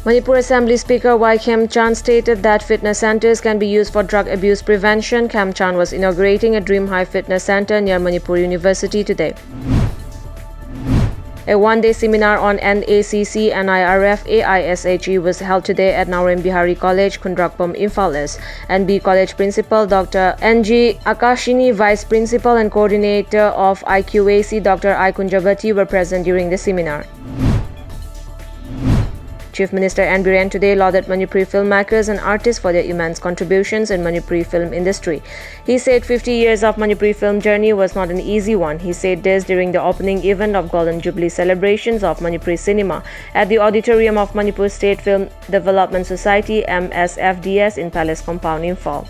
Manipur Assembly Speaker Y. Khemchan stated that fitness centers can be used for drug abuse prevention. Khemchan was inaugurating a Dream High Fitness Center near Manipur University today. A one-day seminar on NACC, NIRF, AISHE was held today at Naurem Bihari College, Kundrakpam, IMPHAL East. NB College Principal Dr. NG Akashini, Vice Principal and Coordinator of IQAC Dr. I. Kunjabati were present during the seminar. Chief Minister N. BIREN today lauded Manipuri filmmakers and artists for their immense contributions in Manipuri film industry. He said 50 years of Manipuri film journey was not an easy one. He said this during the opening event of Golden Jubilee celebrations of Manipuri cinema at the auditorium of Manipur State Film Development Society MSFDS in Palace Compound, IMPHAL.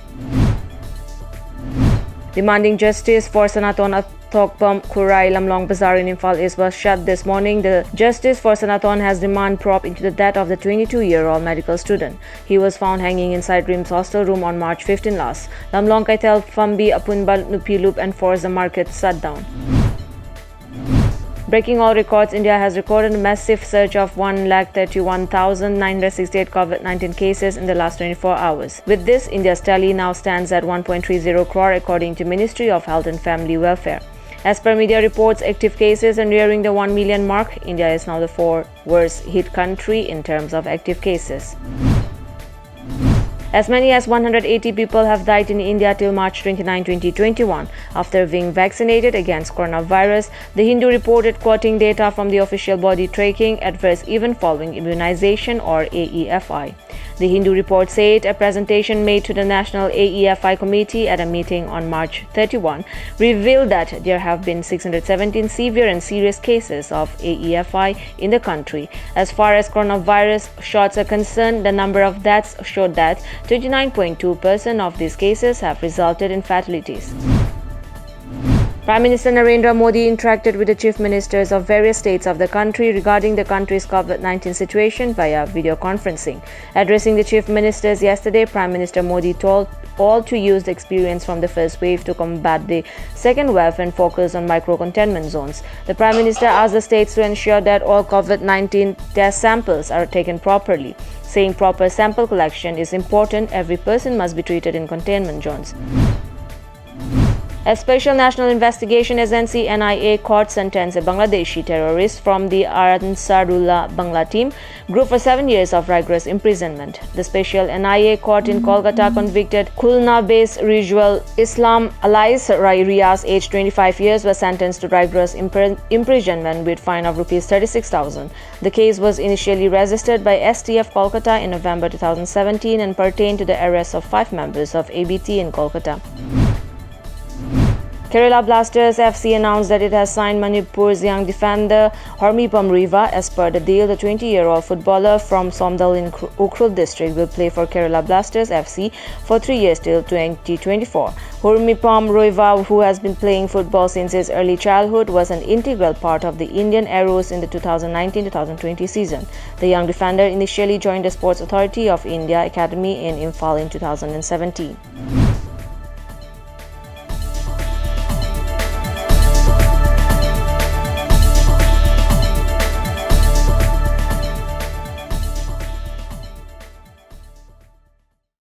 Demanding justice for SANATON KHURAI LAMLONG BAZAR in IMPHAL East was shut this morning. The Justice for SANATON has demanded probe into the death of the 22-year-old medical student. He was found hanging inside Dreams hostel room on March 15 last. LAMLONG Kaitel Fambi Apunbal Nupilup enforced the market shutdown. Breaking all records, India has recorded a massive surge of 131,968 COVID-19 cases in the last 24 hours. With this, India's tally now stands at 1.30 crore according to Ministry of Health and Family Welfare. As per media reports, active cases are nearing the 1 million mark. India is now the fourth worst hit country in terms of active cases. As many as 180 people have died in India till March 29, 2021 after being vaccinated against coronavirus, The Hindu reported, quoting data from the official body tracking adverse event following immunization or AEFI. The Hindu report said a presentation made to the National AEFI Committee at a meeting on March 31 revealed that there have been 617 severe and serious cases of AEFI in the country. As far as coronavirus shots are concerned, the number of deaths showed that 29.2% of these cases have resulted in fatalities. Prime Minister Narendra Modi interacted with the chief ministers of various states of the country regarding the country's COVID-19 situation via video conferencing. Addressing the chief ministers yesterday, Prime Minister Modi told all to use the experience from the first wave to combat the second wave and focus on micro-containment zones. The Prime Minister asked the states to ensure that all COVID-19 test samples are taken properly. Saying proper sample collection is important, every person must be treated in containment zones. A special national investigation agency NIA court sentenced a Bangladeshi terrorist from the Ansarullah Bangla team group for 7 years of rigorous imprisonment. The special NIA court in Kolkata convicted Khulna-based Rizal Islam alias Riaz, aged 25 years, was sentenced to rigorous imprisonment with fine of Rs 36,000. The case was initially registered by STF Kolkata in November 2017 and pertained to the arrest of 5 members of ABT in Kolkata. Kerala Blasters FC announced that it has signed Manipur's young defender Hormipam Riva. As per the deal, the 20-year-old footballer from Somdal in Ukhrul district will play for Kerala Blasters FC for 3 years till 2024. Hormipam Riva, who has been playing football since his early childhood, was an integral part of the Indian Arrows in the 2019-2020 season. The young defender initially joined the Sports Authority of India Academy in IMPHAL in 2017.